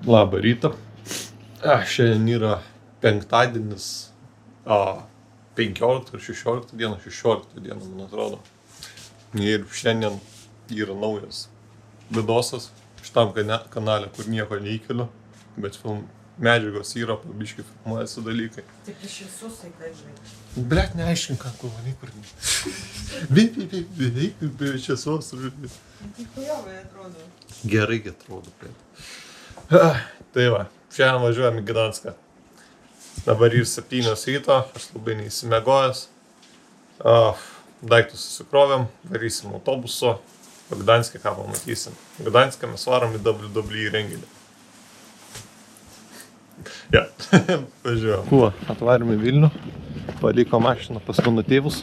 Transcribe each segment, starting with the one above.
Labą rytą. Šiandien yra penktadienis, 15 ar 16 diena, 16 diena, man atrodo. Ir šiandien yra naujas vidosas šitam kanale, kur nieko neįkeliu, bet medžiagos yra, pabiškai filmuojasi dalykai. Tik iš visus, kaip žinai. Blet, neaiškink, ką tu manai, kur be šviesos. Tai kujovai atrodo. Gerai atrodo, blet. Tai va, šiandien važiuojam į Gdanską. Dabar ir 7 ryto, aš labai neįsimegojęs. Daiktus susikrovėm, varysim autobusu. Gdanske ką pamatysim. Gdanske mes varom į WWE renginį. Ja, važiuojam. Kuo, atvarėm į Vilnių, paliko mašiną pas mano tėvus.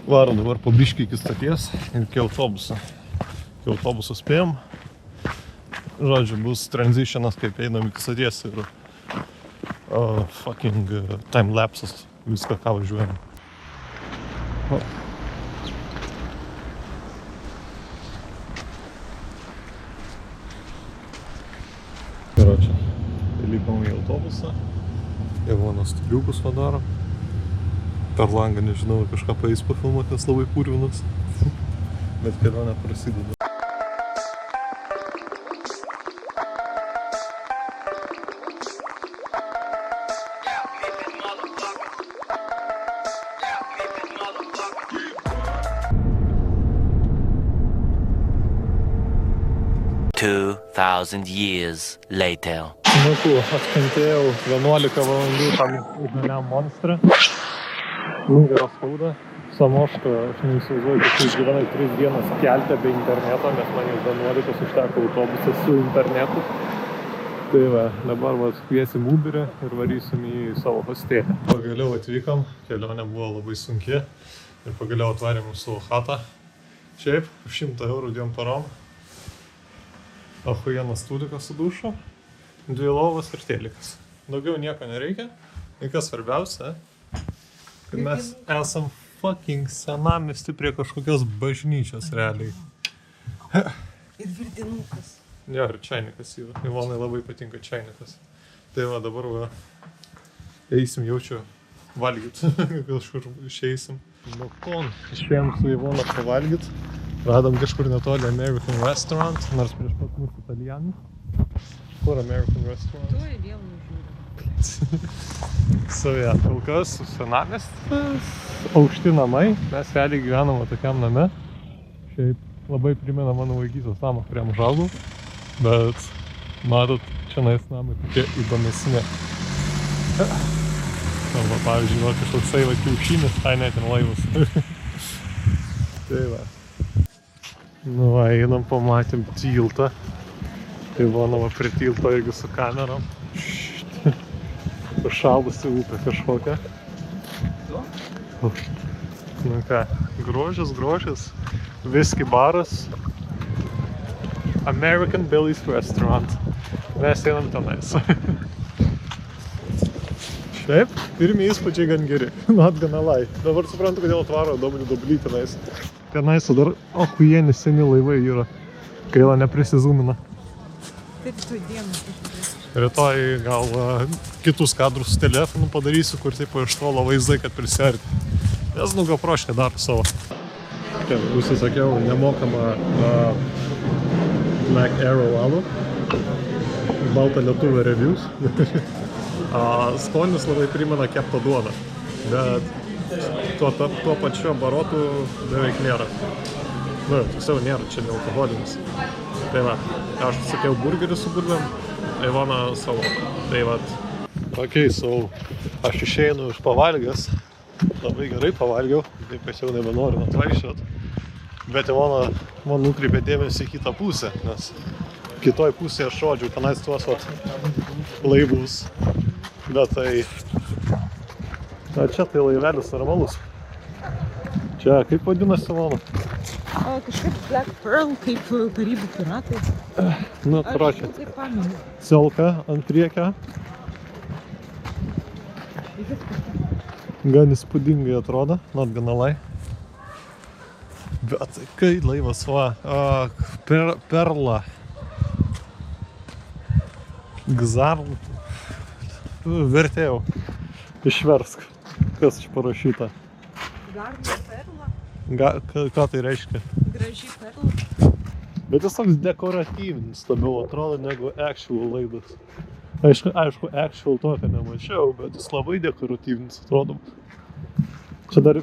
Varom dabar po biškį iki stoties ir iki autobuso. Iki autobuso spėjom. Žodžiu, bus transitionas, kaip einam iki stoties ir fucking time-lapsas, viską ką važiuojam. Karočią, įlipom į autobusą, Ivonas stiliukus padaro. Per langą nežinau, kažką paeis pafilmuoti, nes labai purvinas. Bet kelionė prasideda. Thousand years later. Atkentėjau 11 valandų tam žaliam monstrą. Nugaros skauda. Samoška, aš neįsivaizduoju, kad išgyvenai 3 dienas kelte be interneto, nes man jau 11 užteko autobusas su internetu. Tai va, dabar kviesim Uberį ir varysim į savo hostelį. Pagaliau atvykom, kelionė buvo labai sunki ir pagaliau atvarėm savo chatą. Šiaip, 100 eurų dviem parom. Achujenas studikas su dušu, 2 lovas ir telikas. Daugiau nieko nereikia. Ir kas svarbiausia, kad mes esam fucking senamiesty prie kažkokios bažnyčios realiai. Ir virdinukas. Jo, ir čainikas yra. Ivonai labai patinka čainikas. Tai va, dabar va, eisim jaučiu valgyt. Kažkur išeisim. Nu kon, išėjom su Ivona pavalgyt. Radom kažkur netoli American Restaurant, nors prieš pat mūsų italianų. Kur American Restaurant? Tu į vėl nužiūrė. Ja, kol kas senamiestis, aukšti namai. Mes realiai gyvenam tokiam name. Šiaip labai primena mano vaikystės namą, kuriam užaugau. Bet, matot, čionais namai tokie įdomesni. Arba, pavyzdžiui, kažkoksai kiaušinis, tai net ir laivas. Tai va. Nu va, einam, pamatėm tiltą. Ivona va prie tilto irgi su kamerom. Pašalusi upė kažkokia. Nu ką, grožis. Whisky baras. American Billy's Restaurant. Mes einam tenais. Šiaip, pirmi įspūdžiai gan geri. Not gonna lie. Dabar suprantu, kodėl atvaro WWE tenais. Tenais dar okujeni seni laivai yra. Gaila neprisizumina. Taip tu dieną. Rytoj gal kitus kadrus su telefonu padarysiu, kur taip iš tolo vaizdai, kad prisiarti. Nes GoPro aš nedaro savo. Užsisakiau nemokamą Black Arrow alų. Baltą lietuvę reviews. Skonis labai primena keptą duoną. Bet tuo pačiu barotu beveik nėra. Nu, tiksliau nėra, čia ne alkoholinis. Tai va, aš sakiau burgerį su bulvėm, Ivona salotą. Tai va. Ok, aš išeinu iš pavalgęs. Labai gerai pavalgiau, taip aš jau nebenoriu atvaikščiot. Bet Ivona man nukreipė dėmesį į kitą pusę, nes kitoj pusėje aš rodžiau tenais tuos laivus. Bet tai... Čia tai laivelis normalus. Čia kaip vadinasi, Ivona? Kažkaip Black Pearl, kaip Karibų piratai. Nu, karočią. Aš taip pamenu. Celka ant priekio. Gan įspūdingai atrodo, not gonna lie. Bet kai laivas, Perla. Gzarl. Vertėjau. Išversk. Kas čia parašyta? Garda perla. Ką tai reiškia? Graži perla. Bet jis toks dekoratyvinis labiau atrodo negu actual laidas. Aišku, actual tokio nemačiau, bet jis labai dekoratyvinis atrodo. Čia dar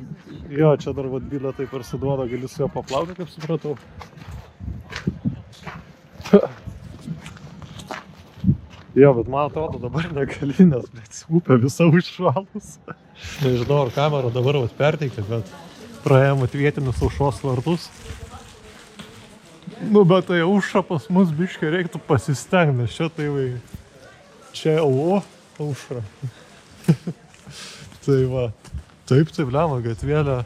vat bilietai parsiduoda, gali su jo paplauti, kaip supratau. Jo, bet man atrodo dabar negali, nes upė visa užšalus. Nežinau, ar kamera dabar vat perteikia, bet praėjom vietinius aušros vartus. Nu, bet tai aušra pas mus biškai reiktų pasistengti, nes čia tai vai... Čia aušra. Tai va. Taip, lemą gatvėlę.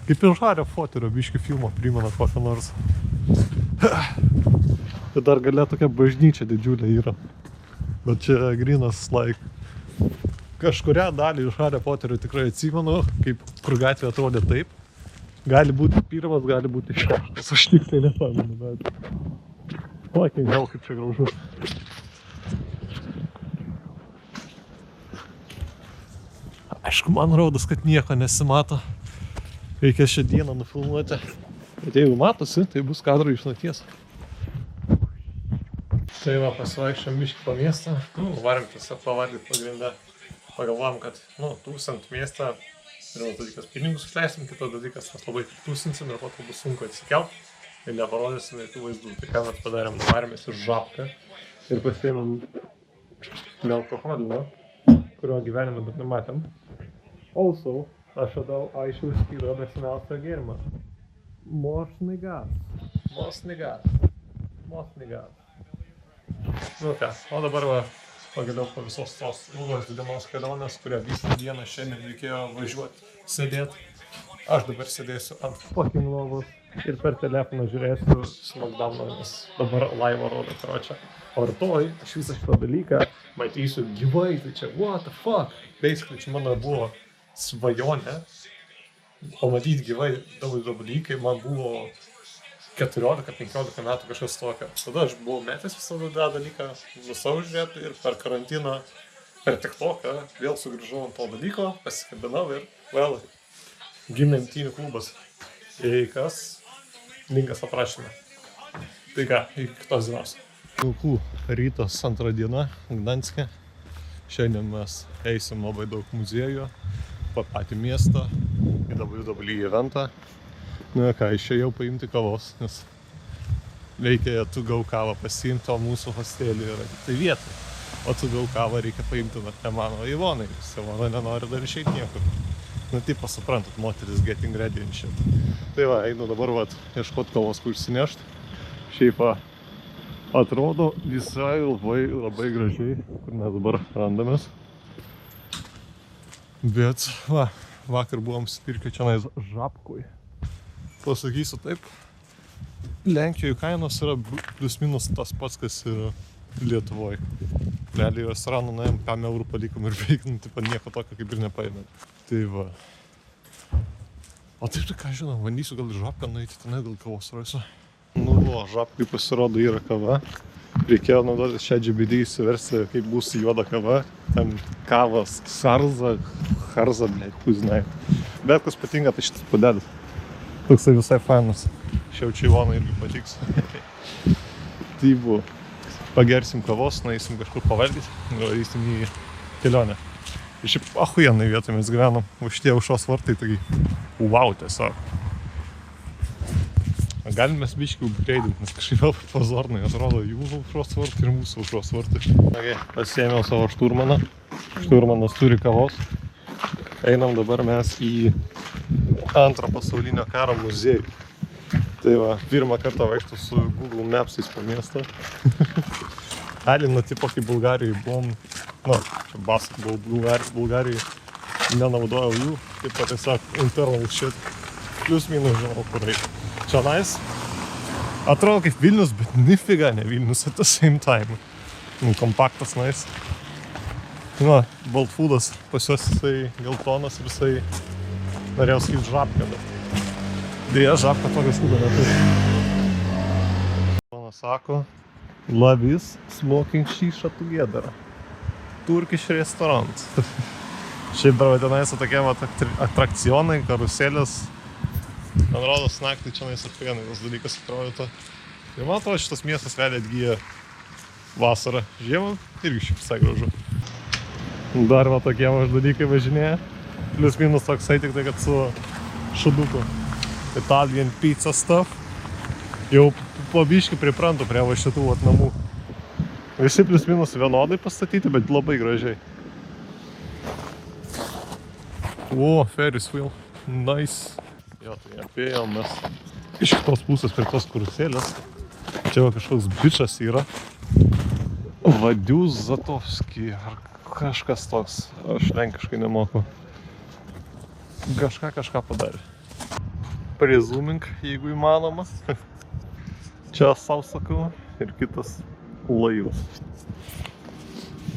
Kaip ir Hario Poterio biškai filmo primena kokią nors. Tai dar galia tokia bažnyčia didžiulė yra. Bet čia grynas kažkurią dalį iš Hario Poterio tikrai atsimenu, kur gatvė atrodė taip. Gali būti pirmas, gali būti šeštas, aš tik tai nepamenu, bet... Fucking hell, kaip čia gražu. Aišku, man rodos, kad nieko nesimato. Reikia šią dieną nufilmuoti. Bet jeigu matosi, tai bus kadrai iš nakties. Tai va, pasivaikščiam biškį po miestą. Varim tiesiog pavalgyti pagrindę. Pagalvojom, kad, tūsant miestą, pirmas dalykas pinigus išleisim, kitas dalykas mes labai tūsinsim ir po to bus sunku atsikelt ir neparodysim jokių vaizdų. Tai ką mes padarėm, nuvarėmės iš Žabką ir pasiėmėm nealkoholinio, kurio gyvenime dar nematėm. Also, aš radau aiškiai skyrių mėgstamiausią gėrimą. Mosnigas. Nu ką, o dabar va, pagaliau po visos tos ilgos dienos kelionės, kurią visą dieną šiandien reikėjo važiuoti, sėdėti. Aš dabar sėdėsiu ant fucking lovos ir per telefoną žiūrėsiu Smackdowną, nes dabar laivo rodo karočią. O rytoj aš visą šitą dalyką matysiu gyvai, tai čia what the fuck. Basically, čia mano buvo svajonė pamatyti gyvai WWE, kai man buvo 14-15 metų kažkas tokio. Tada aš buvau metęs visą tą dalyką, nusau žiūrėti ir per karantiną, per TikToką vėl sugrįžau ant to dalyko, pasikabinau ir vėl gimė imtynių klubas. Jei kas, linkas aprašyme. Tai ką, iki kitos dienos. Vilkų rytas antrą dieną Gdanske. Šiandien mes eisim labai daug muziejų, po patį miestą, į WWE eventą. Nu ką, išėjau paimti kavos, nes reikia to go kavą pasiimti, o mūsų hostelį yra tik tai vietoj. O to go kavą reikia paimti ne mano Ivonai, nes Ivona nenori dar išeiti niekur. Nu taip, suprantat, moteris getting ready and shit. Tai va, einu dabar ieškoti kavos, kur išsinešti. Šiaip atrodo visai labai gražiai, kur mes dabar randamės. Bet va, vakar buvom spirkę čia Žabkoj. Pasakysiu taip, Lenkijoje kainos yra plius minus tas pats, kas ir Lietuvoje. Realiai restoraną nuėjom, 5 eurų palikom ir veikim, nieko tokio kaip ir nepaėmėm. Tai va. O taip tai ką žinau, bandysiu gal į Žabką nueiti, tenai gal kavos rasiu. Nu, Žabkai pasirodo yra kava. Reikėjo naudoti šią GBD įsiversti, kaip bus juoda kava. Ten kavas Harza, kuzinai. Bet kas patinka, tai šitas puodelis. Toksai visai fainas. Šiaučiai Ivonai irgi patiks. Tai buvo. Pagersim kavos, nueisim kažkur pavalgyti, varysim į kelionę. Ir šiaip achujenai vietoj mes gyvenom. Šitie aušros vartai, tai wow tiesiog. Galim mes biškį upgradinti, nes kažkaip vėl pozornai atrodo jų aušros vartai ir mūsų aušros vartai. Okay, pasiėmiau savo šturmaną. Šturmanas turi kavos. Einam dabar mes į Antro pasaulinio karo muziejų. Tai va, pirmą kartą vaikštu su Google Maps'ais po miestą. Alina, tipo, kai Bulgarijai buvom, čia baskai buvau Bulgarijai, nenaudojau jų, kaip tiesiog internal shit. Plius minus žinau, kur reikia. Čia atrodo kaip Vilnius, bet nifiga ne Vilnius at the same time. Kompaktas nice. Bolt Foodas pas juos jisai geltonas ir jisai norėjau sakyti Žabka, bet Dėja, Žabka tokio skūdo neturi. Mano sako, love is smoking shisha together. Turkish restaurant. Šiaip dar vadinasi tokie atrakcionai, karuselės. Man rodos, naktį čia apėnai tas dalykas atrodytų. Ir man atrodo, šitas miestas realiai atgyja vasarą. Žiemą irgi šiaip visai gražu. Dar va tokie dalykai važinėja. Plius minus toksai tik tai, kad su šuduku. Italian pizza stuff. Jau po biškį priprantu prie va šitų namų. Visi plius minus vienodai pastatyti, bet labai gražiai. O, Ferris wheel. Nice. Jo, tai apėjom mes iš kitos pusės prie tos karuselės. Čia va kažkoks bičas yra. Vadius Zatovski ar kažkas toks. Aš lenkiškai nemoku. Kažką padarė. Prezumink, jeigu įmanoma. Čia sau sakau ir kitas laivas.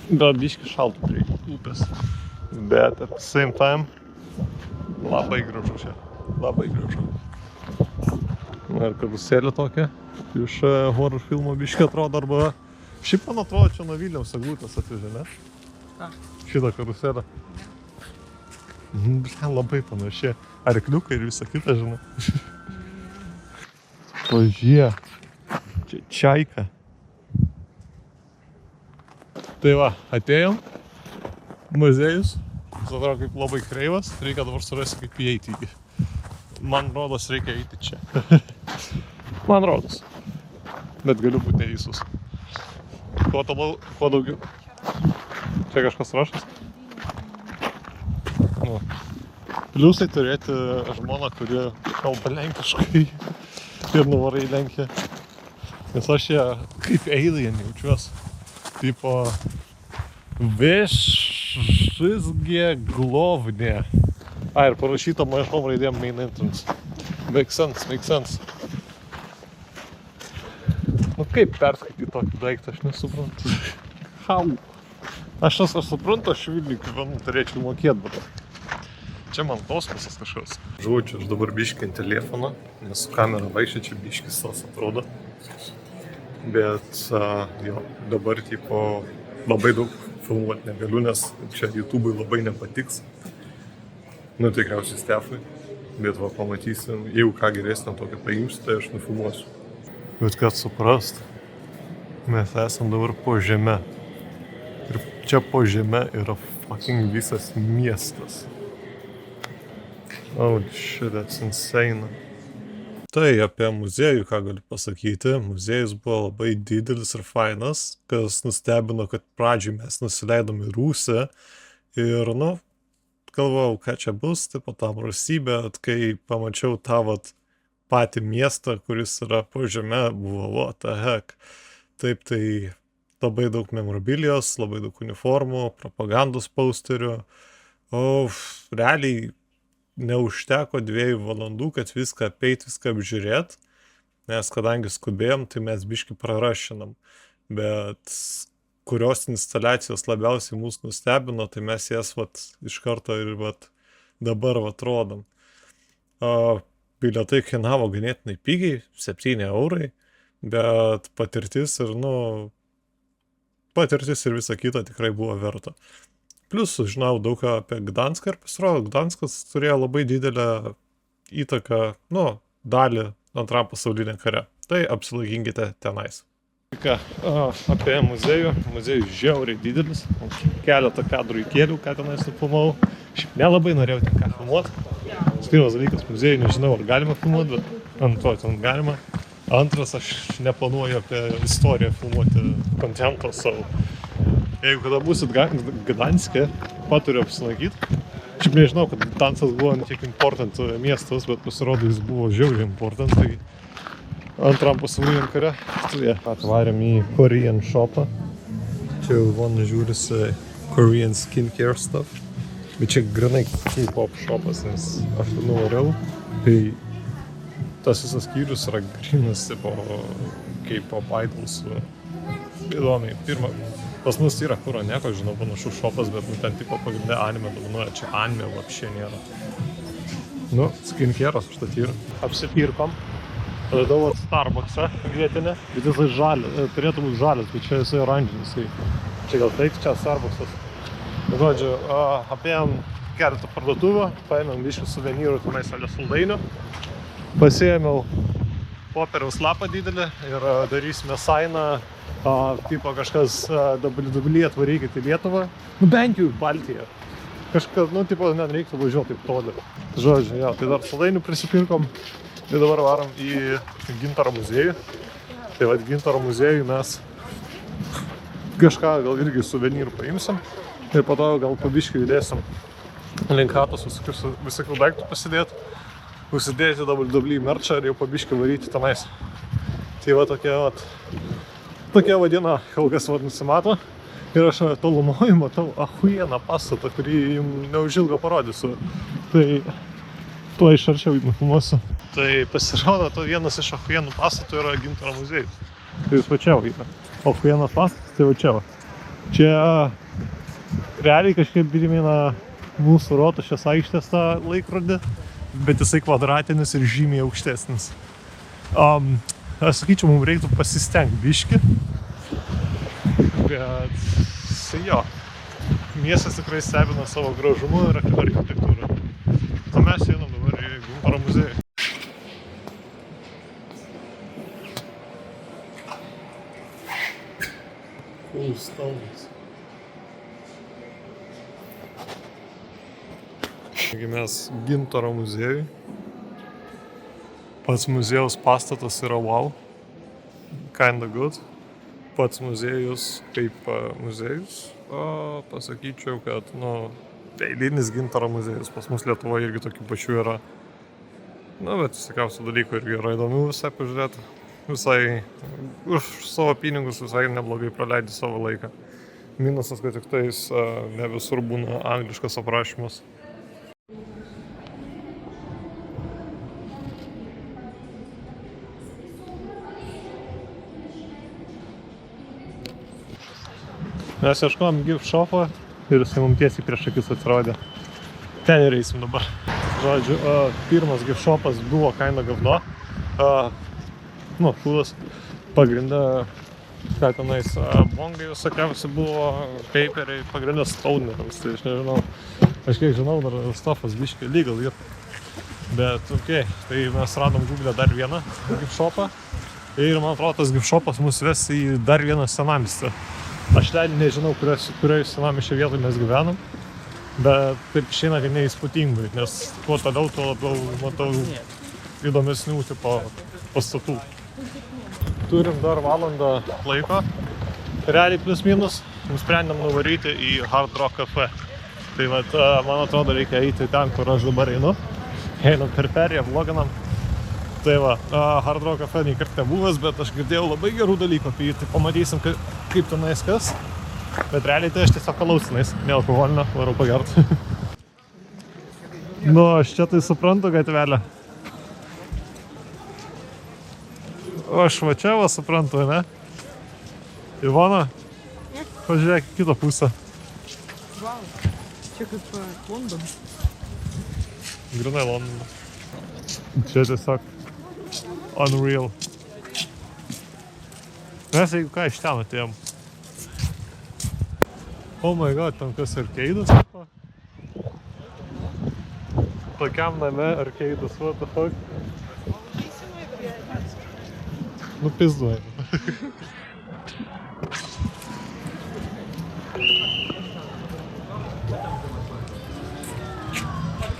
Gal biški šaltų prie upės. Bet at the same time labai gražu čia. Labai gražu. Na ir karuselė tokia. Iš horror filmo biški atrodo arba... Šiaip man atrodo čia nuo Vilniaus eglutės atvežė, ne? Ką? Šitą karuselę. Labai panašiai. Arkliukai ir visa kita, žinai. Pažiūrėk. Čia čaika. Tai va, atėjom. Muziejus. Jis atrodo kaip labai kreivas. Reikia dabar surasti kaip įeiti į. Man rodos reikia eiti čia. Man rodos. Bet galiu būti neteisus. Kuo daugiau. Čia kažkas rašas. Nu. Pliusai turėti žmoną, kuri kalba lenkiškai ir nuvarai į Lenkiją. Nes aš ją kaip alien jaučiuos. Tipo Vešizgė Glovnė. A, ir parašyta mažom raidėm main entrance. Make sense. Nu kaip perskaityti tokį daiktą, aš nesuprantu. How? Aš suprantu, aš Vilniui gyvenu, turėčiau mokėt, bet čia man kosmosas kažkas. Žodžiu, aš dabar biškį ant telefono, nes su kamera vaikščia, čia biškis tas atrodo. Bet jo, dabar tipo labai daug filmuoti negaliu, nes čia YouTube'ui labai nepatiks. Nu, tikriausiai Stefui, bet va pamatysim, jeigu ką geresnio tokio paimsiu, tai aš nufilmuosiu. Bet kad suprast, mes esam dabar po žeme. Ir čia po žeme yra fucking visas miestas. Oh shit, that's insane. Tai apie muziejų, ką galiu pasakyti. Muziejus buvo labai didelis ir fainas, kas nustebino, kad pradžiai mes nusileidom į Rūsį. Ir, nu, galvojau, ką čia bus, taip pat tam rasybė, kai pamačiau tą patį miestą, kuris yra po žeme, buvo what the heck. Taip, tai labai daug memorabilijos, labai daug uniformų, propagandos posterių. O realiai neužteko 2 valandų, kad viską apeit, viską apžiūrėt, nes kadangi skubėjom, tai mes biškį prarašinam. Bet kurios instaliacijos labiausiai mūsų nustebino, tai mes jas iš karto ir dabar rodom. Bilietai kainavo ganėtinai pigiai, 7 eurai, bet patirtis ir visa kita tikrai buvo verta. Plius sužinau daug apie Gdanską ir pasirodo, Gdanskas turėjo labai didelę įtaką, dalį Antram pasauliniam kare. Tai apsilaikinkite tenais. Ką, apie muziejų. Muziejus žiauriai didelis. Keletą kadrų įkėliau, ką tenais nufilmavau. Šiaip nelabai norėjau ten ką filmuoti. Pirmas dalykas, muziejų nežinau, ar galima filmuoti, bet ant to ten galima. Antras, aš neplanuoju apie istoriją filmuoti kontento savo. Jeigu kada būsit Gdanske, paturiu apsilankyti. Šiaip nežinau, kad Gdanskas buvo ne tiek important miestas, bet pasirodo jis buvo žiauriai important. Tai Antram pasauliniam kare. Atvarėm į Korean shopą. Čia jau žiūrisi Korean skincare stuff. Bet čia grinai K-pop shopas, nes aš ten nuvariau. Tai tas visas skyrius yra grinas tipo K-pop idols. Įdomiai. Pas mus yra kuro nieko, žinau, panašus šopas, bet ten tipo pagrindė anime dominuoja. Čia anime vapšė nėra. Nu, skincare'as užtat yra. Apsipirkom. Radau Starbucksą vietinę, bet jisai žalias, turėtų būti žalias, bet čia jisai oranžinis. Čia gal taip, čia Starbucksas. Žodžiu, apėjom keletą parduotuvę, paėmėm biškį suvenyrų tenais šalia saldainių. Pasiėmiau popieriaus lapą didelį ir darysime sainą, tipo kažkas WWE atvarykit į Lietuvą. Nu bent jau į Baltiją. Kažkas, nu tipo, net reiktų važiuoti taip toli. Žodžiu, jo, tai dar saldainių prisipirkom. Tai dabar varom į Gintaro muziejų. Tai vat Gintaro muziejų mes kažką gal irgi suvenyrų paimsim. Ir po to gal pabiškį judėsim link chatos visokių daiktų pasidėti. Užsidėti WWE merčą ir jau pabiškį varyti tenais. Tai va tokia diena ilgas nusimato. Ir aš tolumoj matau ahujieną pastatą, kurį jums neužilgo parodysiu. Tai tuo iš arčiau nufilmuosiu. Tai pasirodo, vienas iš ahujienų pastatų yra Gintaro muziejus. Tai jūs va čia yra. Ahujienas pastatas, tai va čia. Čia realiai kažkaip primena mūsų Rotušės aikštės tą laikrodį, bet jisai kvadratinis ir žymiai aukštesnis. Aš sakyčiau, mums reiktų pasistengti biškį, bet jo, miestas tikrai stebina savo gražumu ir architektūrą. O mes einam dabar į Gintaro muziejų. Stones. Taigi mes Gintaro muziejui. Pats muziejaus pastatas yra wow. Kinda good. Pats muziejus kaip muziejus. Pasakyčiau, kad eilinis Gintaro muziejus. Pas mus Lietuvoje irgi tokių pačių yra. Bet visokiausių dalykų irgi yra įdomių visai pažiūrėti. Visai už savo pinigus visai neblogai praleidži savo laiką. Minusas, kad tik tais ne visur būna angliškas aprašymas. Mes ieškojom gift shopą ir jisai mums tiesiai prieš akis atsirodė. Ten ir eisim dabar. Žodžiu, pirmas gift shopas buvo kaina gavno. Šūdas pagrindą, ką tenais bongai visokiausi buvo, paperiai, pagrindą stoneriams, tai aš nežinau, aš kiek žinau, dar stuffas biškai legal yra. Bet okei, tai mes radom Google dar vieną gift shopą ir man atrodo, tas gift shopas mus ves į dar vieną senamiestį. Aš nežinau, kurioje senamiesčio vietoje mes gyvenam, bet taip išeina, kad neįspūdingai, nes kuo toliau, tuo labiau matau įdomesnių tipo pastatų. Turim dar valandą laiko, realiai plus minus, nusprendėm nuvaryti į Hard Rock Cafe. Tai man atrodo, reikia eiti ten, kur aš dabar einu. Einam per perėją, vloginam. Tai Hard Rock Cafe nei kartą nebuvęs, bet aš girdėjau labai gerų dalykų apie jį. Tai pamatysim, kaip tenais kas. Bet realiai tai aš tiesiog palausinais, nealkoholinio, varau pagert. Aš čia tai suprantu gatvelę. Aš va čia suprantu, ne? Ivona, pažiūrėk į kitą pusę. Vau, čia kaip London. Grynai London. Čia tiesiog unreal. Mes jeigu ką iš ten atėjom. Oh my god, tam kas arcaidas? Tokiam name arcaidas, what the fuck? Pizduoja.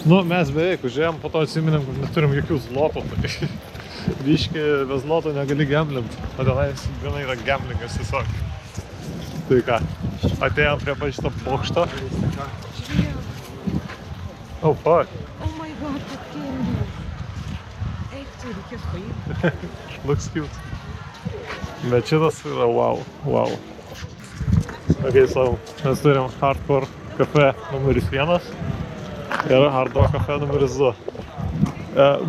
Mes beveik užėjom, po to atsiminėm, kad neturim jokių zlotų. Biškį be zlotų negali gamblinti, o tenais viena yra gamblingas tiesiog. Tai ką, atėjom prie šito bokšto. Oh fuck. Oh my god, what candy. Eik, tai reikės paimti. Looks cute. Bet šitas yra wow. Okay, so mes turim Hardcore Cafe numeris 1 ir Hard Rock Cafe numeris 2.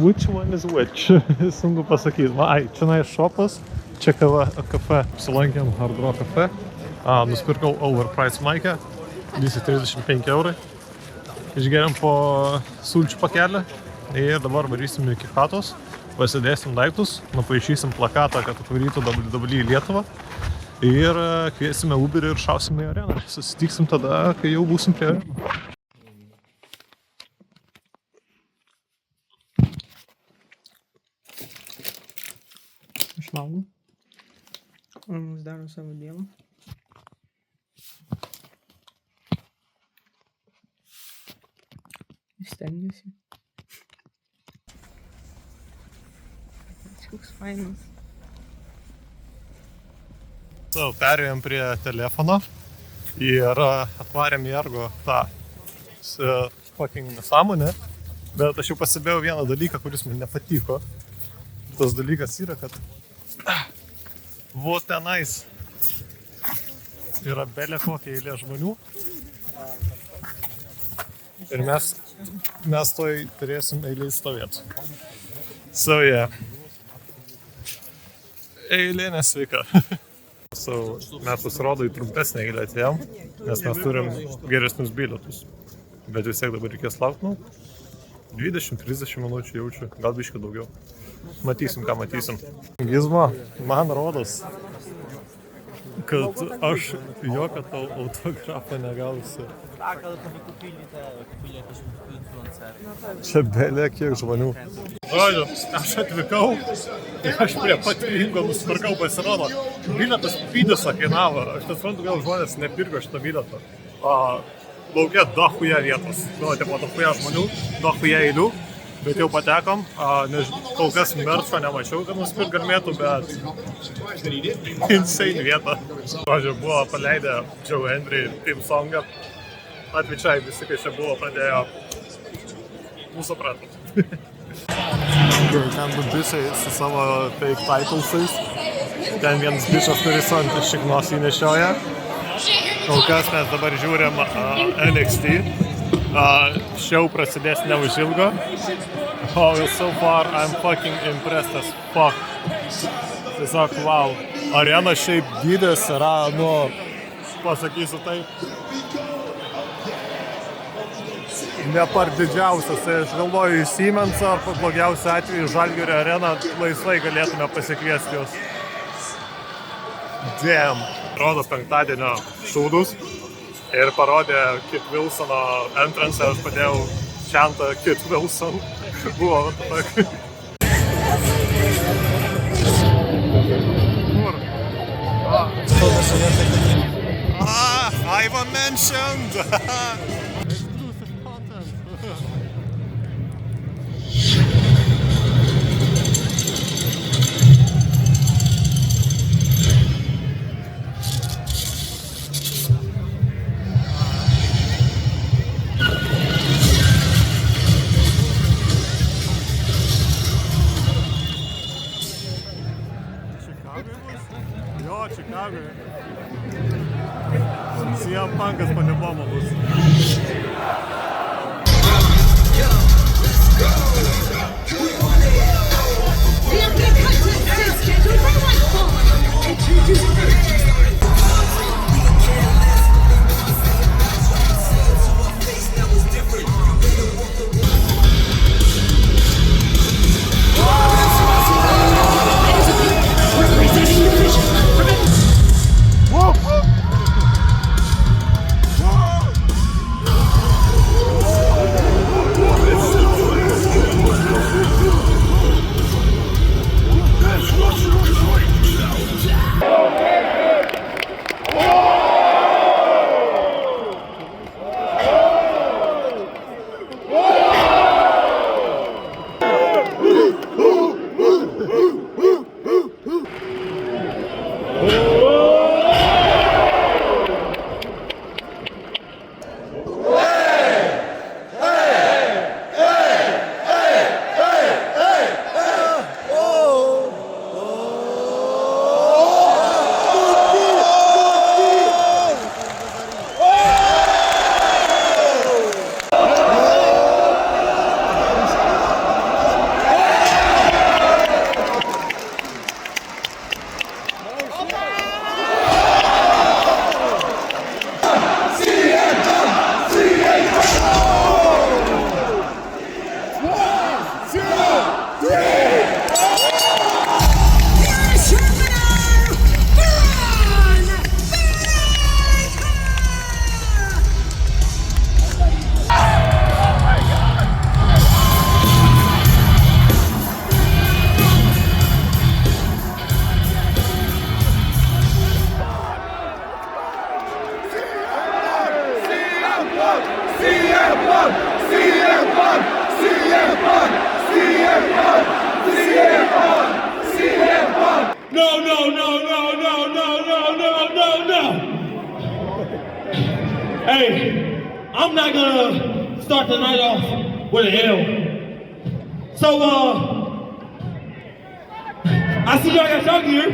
Which one is which? Sunku pasakyti. Čia šopas, čia kafe. Apsilankėm Hard Rock Cafe. Nusipirkau overpriced maikę. Visi 35 €. Išgeriam po sulčių pakelį. Ir dabar varysim iki chatos, pasidėsim daiktus, nupaišysim plakatą, kad atvarytų WWE į Lietuvą. Ir kviesime Uberį ir šausime į areną. Susitiksim tada, kai jau būsim prie areną. Aš valgau. Mums daro savo dievą. Stengiuosi. Koks fainas. Perėjom prie telefono ir atvarėm į Ergo tą fucking nesąmonę, bet aš jau pasibėjau vieną dalyką, kuris man nepatiko. Tas dalykas yra, kad tenais yra belė kokia eilė žmonių ir mes toj turėsim eilėj stovėti. So yeah. Eilė nesveika. Mes pasirodo į trumpesnę eilę atėjom, nes mes turim geresnius bilietus. Bet vis tiek dabar reikės laukti, 20-30 minučių jaučiu, gal biškį daugiau. Matysim, ką matysim. Gizmo, man rodos, kad aš jokio tau autografą negausiu. Čia belė kiek žmonių. Žodžiu, aš atvykau ir aš prie pat Ringo nusipirkau, pasirodo. Bilietas pydėsą kainavo. Aš nesuprantu, gal žmonės nepirko šitą bilietą. Laukia dachuja vietos. Tipo, dachuja žmonių, dachuja eilių. Bet jau patekom. Kol kas merčo nemačiau, kad nusipirkt galėtų, bet insane vieta. Žodžiu, buvo paleidę Joe Hendry Team Songą. Atvičiai visi, kai čia buvo, pradėjo mūsų pratot. Ten du bišai su savo fake titlesais. Ten vienas bišas, kuris ant šiknos įnešioja. Kol kas mes dabar žiūrim NXT. Show prasidės neužilgo. So far I'm fucking impressed as fuck. Tiesiog wow. Arena šiaip dydis yra, pasakysiu taip. Nepar didžiausias, tai aš galvoju į Siemensą, ar blogiausiu atveju Žalgirio areną laisvai galėtume pasikviesti jos. Damn. Rodo penktadienio šūdus ir parodė Kit Wilsono entrance, aš padėjau čantą Kit Wilson. Buvo, what the fuck. Kur? Ivan mentioned! Čikagoje. CM Punkas по-любому bus. Hey, I'm not gonna start the night off with an L. So, I see y'all got your gear.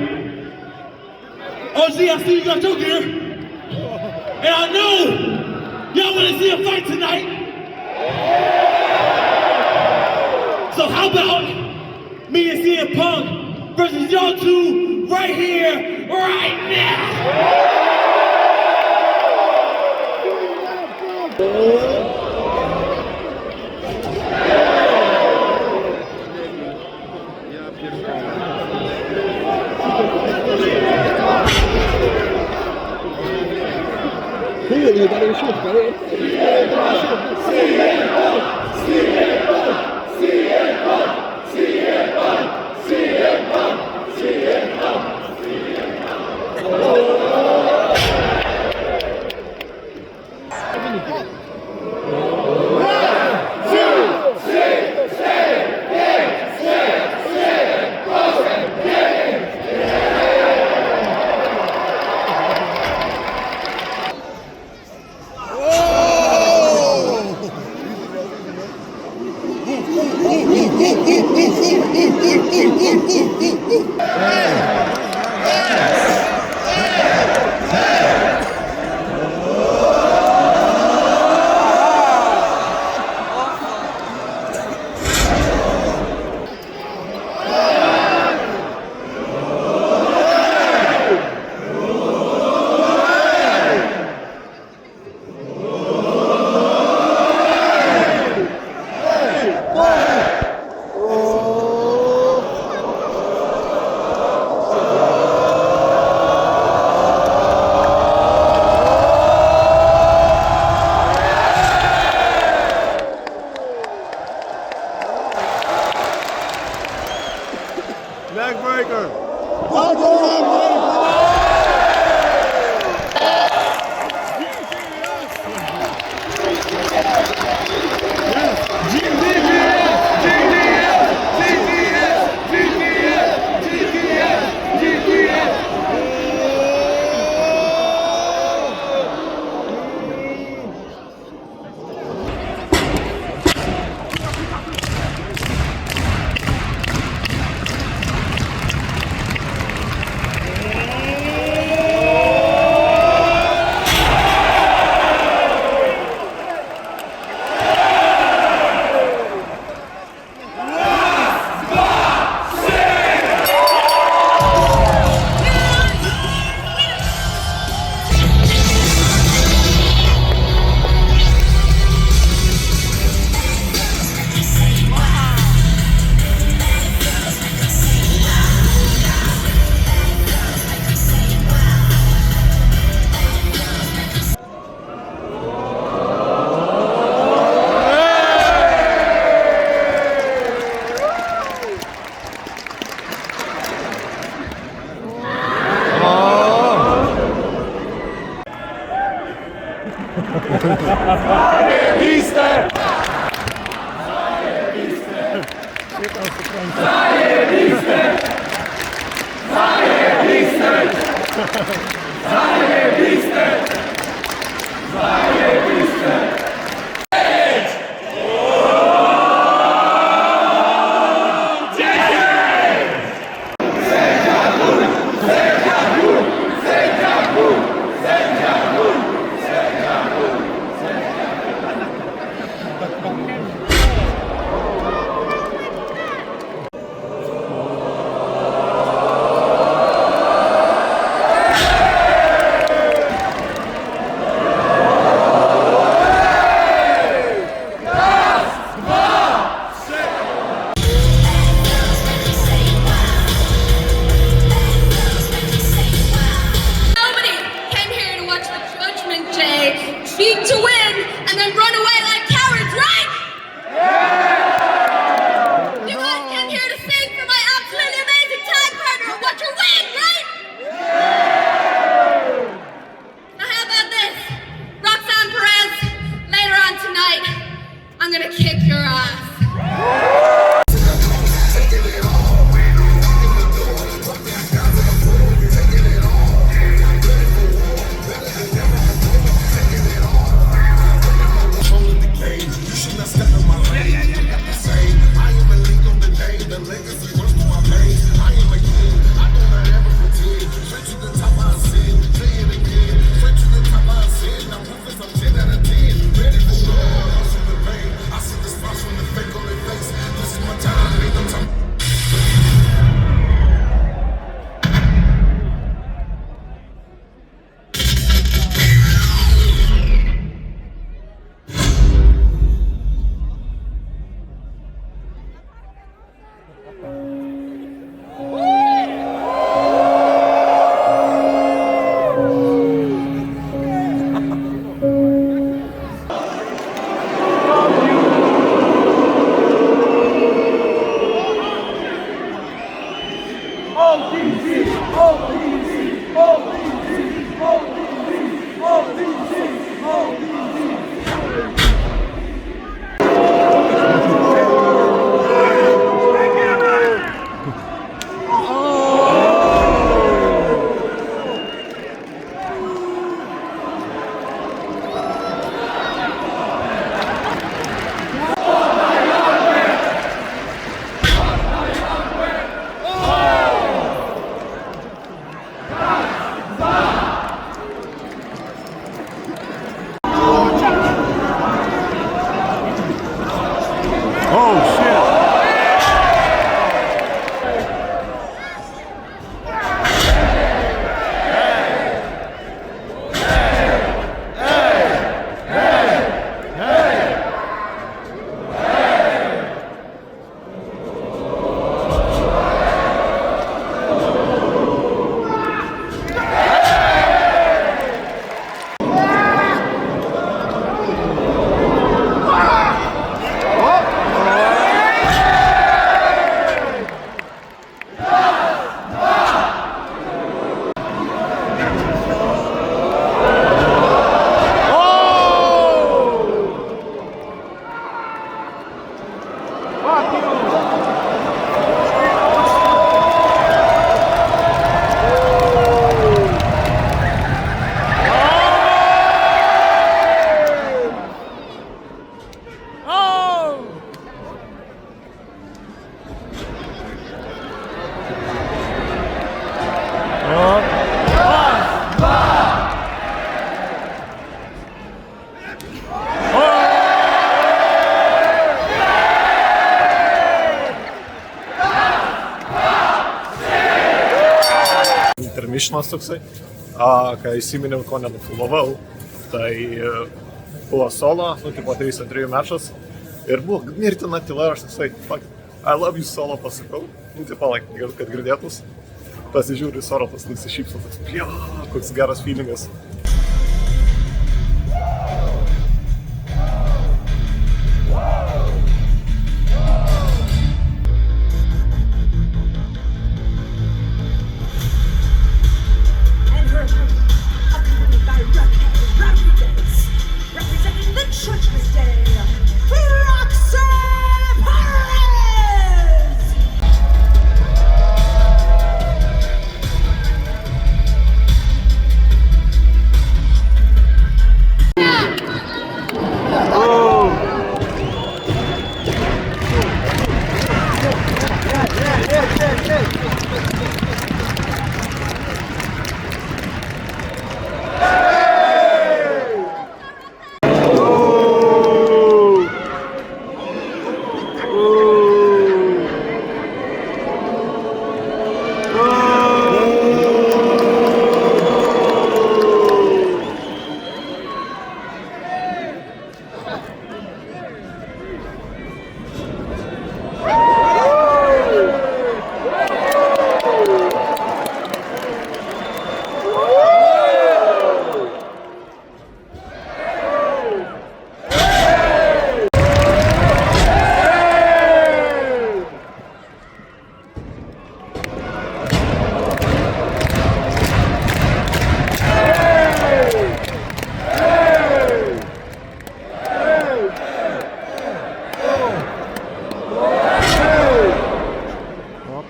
OG, I see you got your gear. And I know y'all wanna see a fight tonight. So how about me and CM Punk versus y'all two right here, right now? paišymas toksai. Kai įsiminiau, ko nenufilmavau, tai buvo solo, tipo 3-3 mečas. Ir buvo mirtina tyla, aš toksai, fuck, I love you solo pasakau. Tipo, kad girdėtus. Pasižiūriu, Sorotas nusišypso, toks, koks geras feelingas.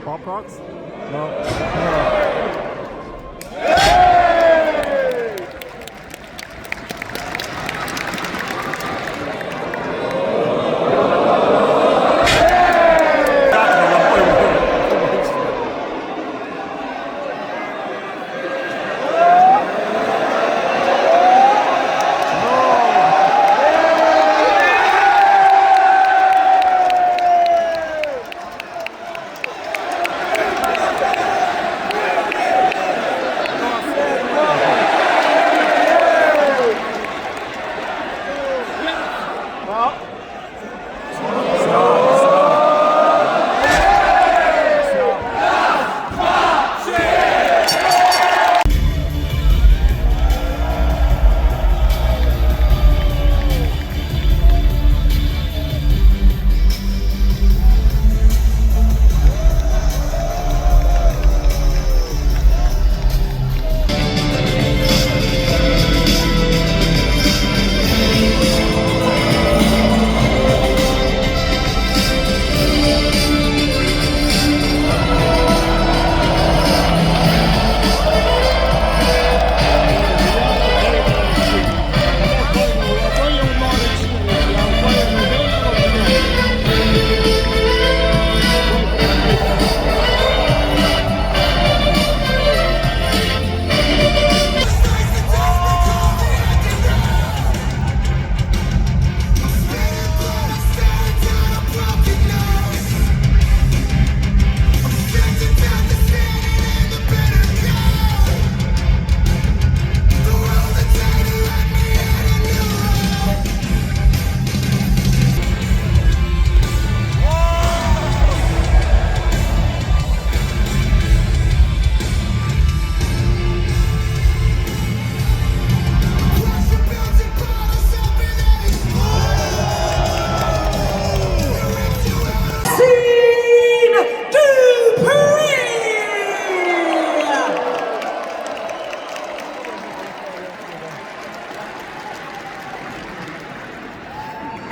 Pop rocks? No.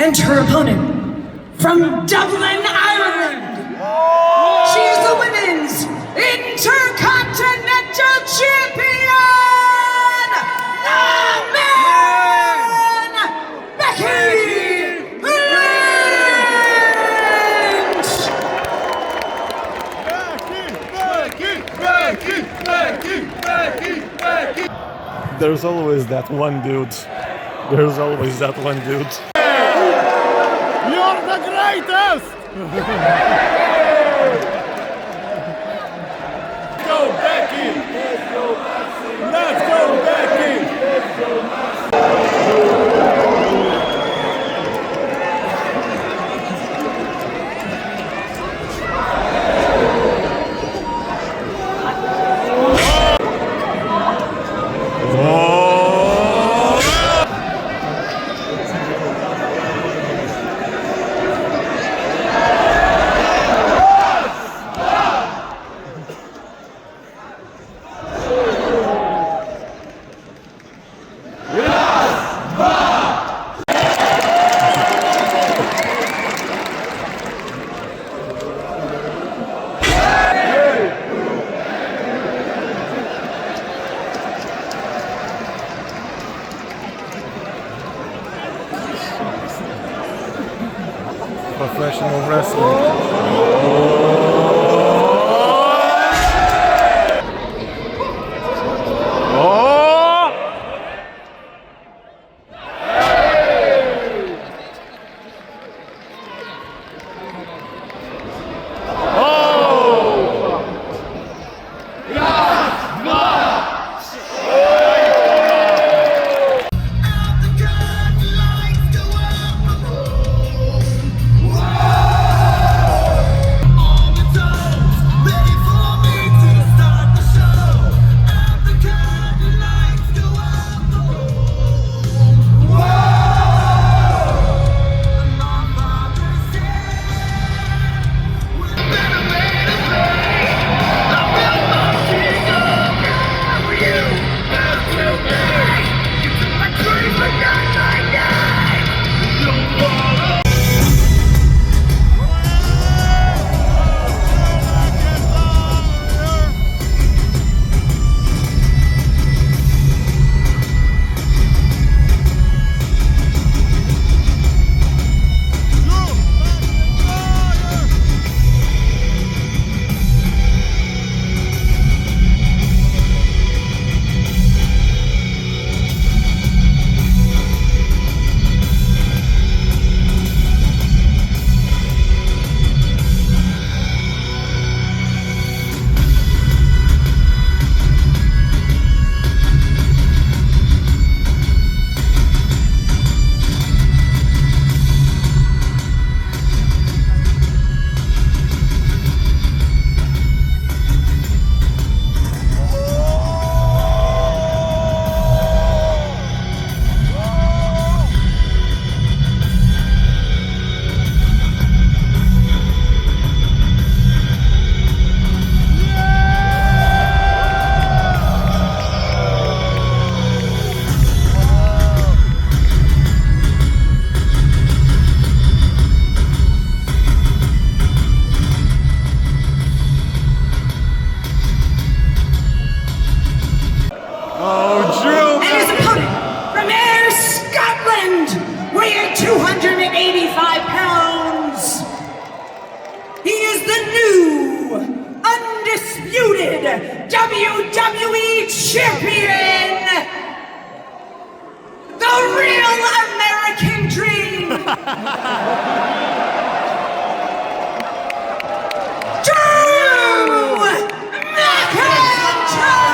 Enter her opponent from Dublin, Ireland. She is the women's Intercontinental Champion, Amen Becky Lynch. There's always that one dude. There's always that one dude. You're the greatest! Go Becky! Let's go Professional wrestling. WWE Champion! The real American Dream! Drew McIntyre!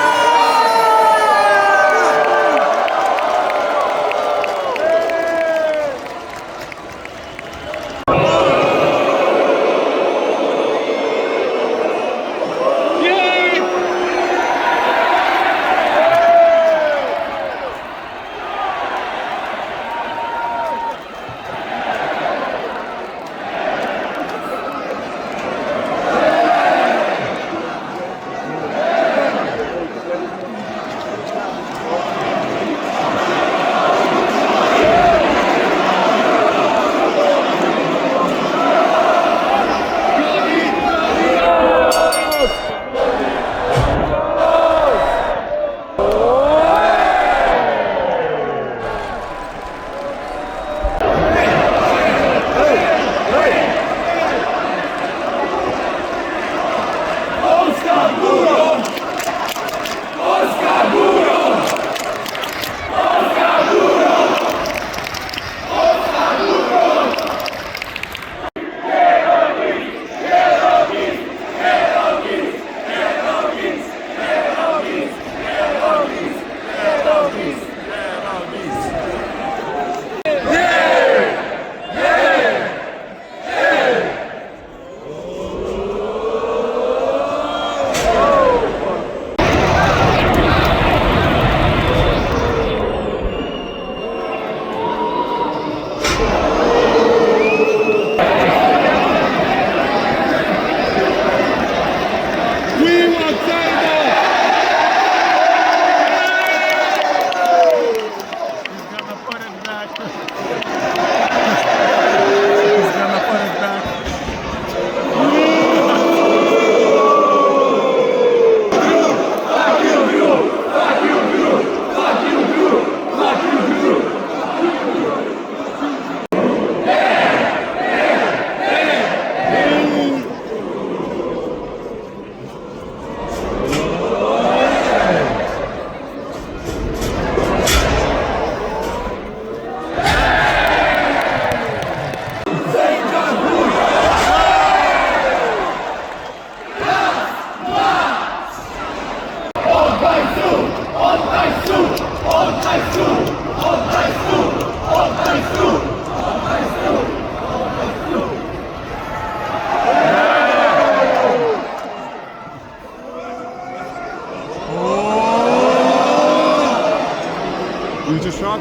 Did you shot?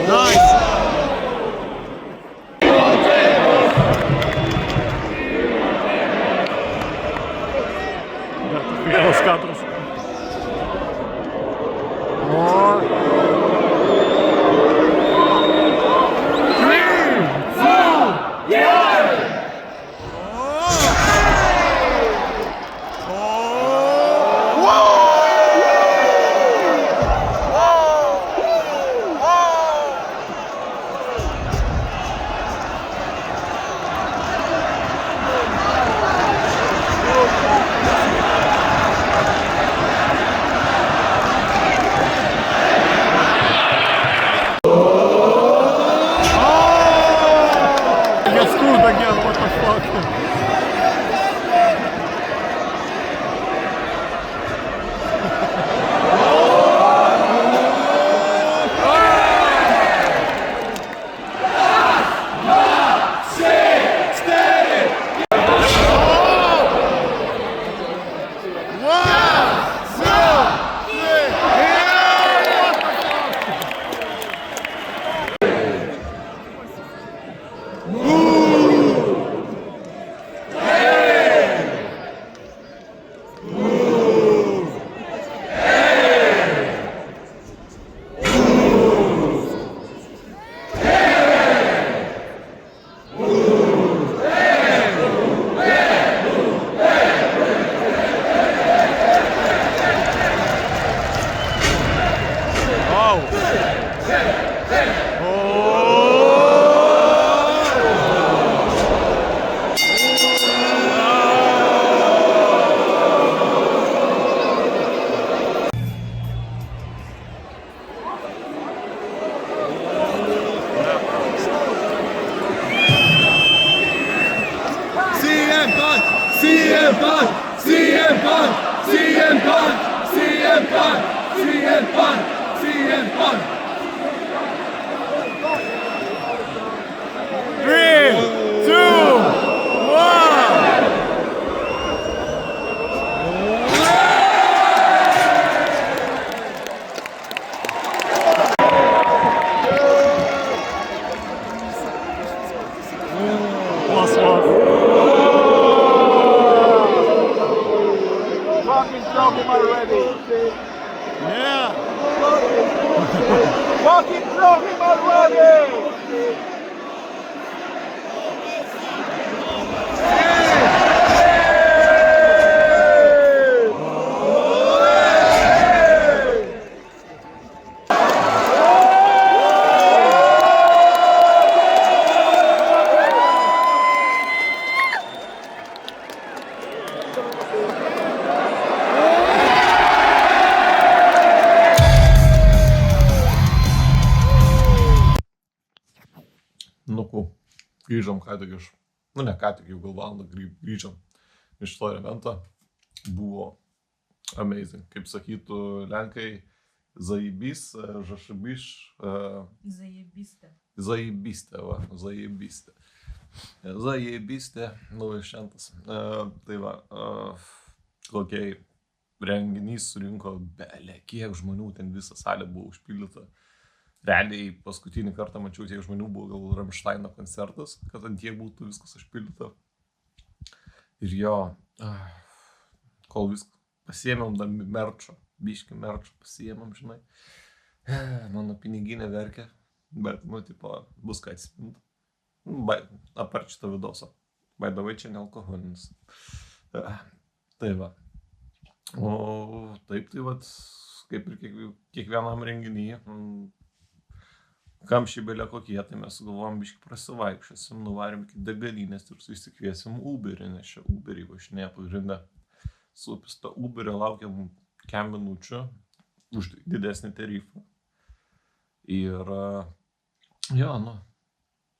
Nice! Vienas kadras. Again, what the fuck? Grįžom ką tik iš, ne ką tik, jau gal valandą grįžom iš to evento. Buvo amazing. Kaip sakytų Lenkai, zaibys, žašabiš. Zaibystė, va, zaibystė. Zaibystė, naujišentas. Tai va, kokiai renginys surinko belė, kiek žmonių, ten visa salė buvo užpildyta. Realiai paskutinį kartą mačiau, tiek žmonių buvo gal Rammsteino koncertas, kad ant tiek būtų viskas užpildyta. Ir jo, kol viską pasiėmėm dar merčo, biškį merčo pasiėmėm, žinai. Mano piniginė verkia, bet, tipo, bus ką atsiminti. Apart šito vidoso. Baidavai čia nealkoholinis. Tai va. O taip, tai va, kaip ir kiekvienam renginyje. Kamščiai belia kokie, tai mes sugalvojom biškį prasivaikščiosim, nuvarėm iki degalinės ir susikviesim Uberį, nes čia Uberį važinėja pagrindę. Supista Uberio laukiam 5 minučių už didesnį tarifą. Ir, jo,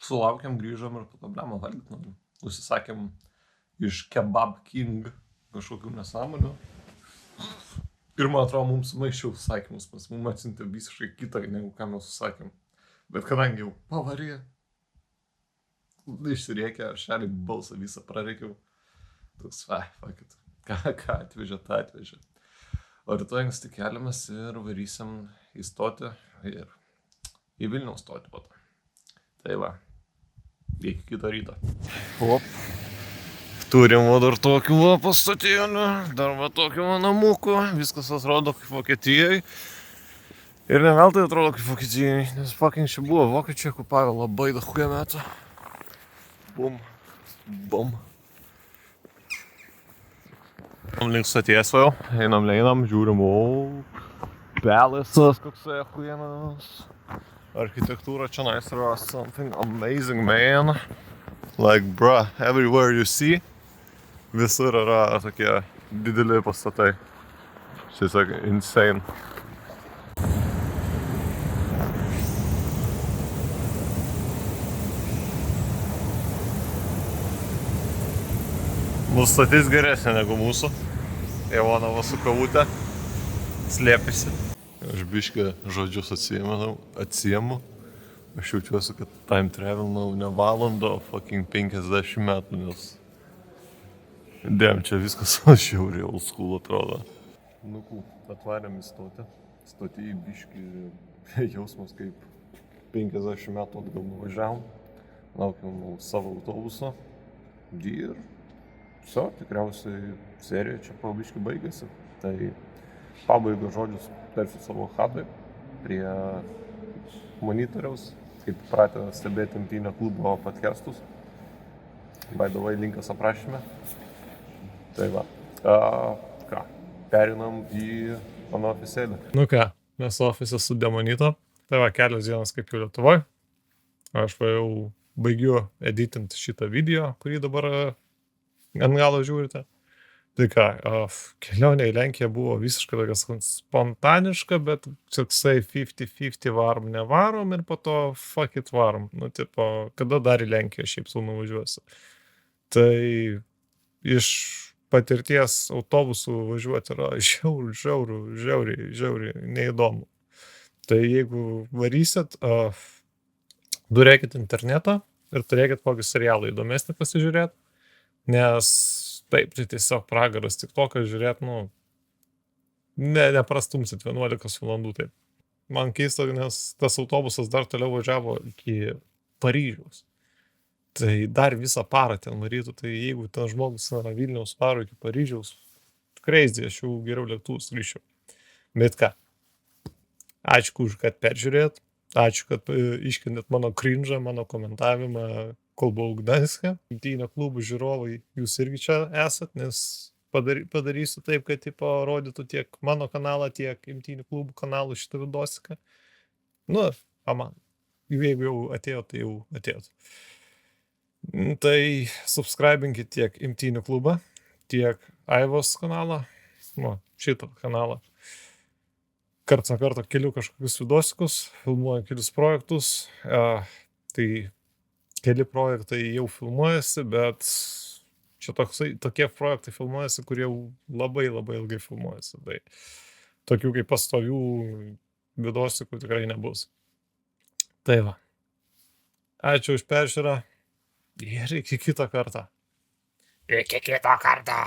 sulaukėm, grįžom ir patablemą valgyt norim. Užsisakėm iš Kebab King kažkokių nesąmonių. Ir man atrodo, mums sumaiščiau užsakymus, nes mums atsintė visiškai kitą, negu ką mes užsakėm. Bet kadangi jau pavarė, išsirėkė, aš šaliai balsą visą prareikiau. Toks, fuck it. Ką atvežė, tą atvežė. O rytoj anksti keliamės ir varysim į stotį ir į Vilniaus stotį pat. Tai va, iki kito ryto. Op. Turim dar tokių pastatėlių, dar va tokių namukų, viskas atrodo kaip Vokietijai. Ir ne veltui atrodo kaip Vokietijai, nes fucking čia buvo vokiečiai okupavę labai daug metų. Bum, bum. Link stoties jau, einam, žiūrim, Palaces koksai huienas. Architektūra čia nice yra something amazing, man. Like, bruh, everywhere you see, visur yra tokie dideli pastatai. Šis like insane. Nustatys geresnė negu mūsų. Ivanova su kavutė slėpėsi. Aš biškį žodžius atsiemu. Aš jaučiuosi, kad time travelinau ne valandą, o fucking 50 metų, nes čia viskas žiauriai old school atrodo. Nu, atvarėm į stotį. Stotį į biškį jausmas kaip 50 metų atgal nuvažiavom. Laukiam savo autobuso. Ir tikriausiai serija čia po biškį baigėsi. Tai pabaigo žodžius tarsiu savo chatui prie monitoriaus, kaip pratę stebėti Imtynių klubo podcastus. By the way, linkas aprašyme. Tai va. Perinam į mano ofisėlį. Nu ką, mes ofise su Demonito. Tai va, kelios dienas kaip jau Lietuvoj. Aš jau baigiu editinti šitą video, kurį dabar ant galo žiūrite. Tai ką, kelionė į Lenkiją buvo visiškai tokia spontaniška, bet toksai 50-50 varom, nevarom ir po to fuck it varom. Nu, tipo, kada dar į Lenkiją šiaip sau nuvažiuosi. Tai iš patirties autobusų važiuoti yra žiauriai neįdomu. Tai jeigu varysit, turėkit internetą ir turėkit kokį serialą įdomesnį pasižiūrėti, nes taip, tai tiesiog pragaras TikToką žiūrėt, neprastumsit 11 valandų taip. Man keista, nes tas autobusas dar toliau važiavo iki Paryžiaus. Tai dar visą parą ten varytų, tai jeigu ten žmogus Vilniaus varo iki Paryžiaus, crazy, aš jau geriau lėktuvus grįžčiau. Bet ką, ačiū už kad peržiūrėt, ačiū kad iškentėt mano cringe'ą, mano komentavimą, kol buvau Gdanske. Imtynių klubų žiūrovai, jūs irgi čia esat, nes padarysiu taip, kad tipo rodytų tiek mano kanalą, tiek Imtynių klubų kanalų šitą vidosiką. Nu, man, jeigu jau atėjot, tai jau atėjot. Tai subscribinkit tiek Imtynių klubą, tiek Aivos kanalą, šitą kanalą. Karts nuo karto keliu kažkokius vidosikus, filmuoju kelius projektus, tai keli projektai jau filmuojasi, bet čia tokie projektai filmuojasi, kurie jau labai ilgai filmuojasi. Tai tokių kaip pastovių vidosikų tikrai nebus. Tai va. Ačiū už peržiūrą ir iki kito karto. Iki kito karto.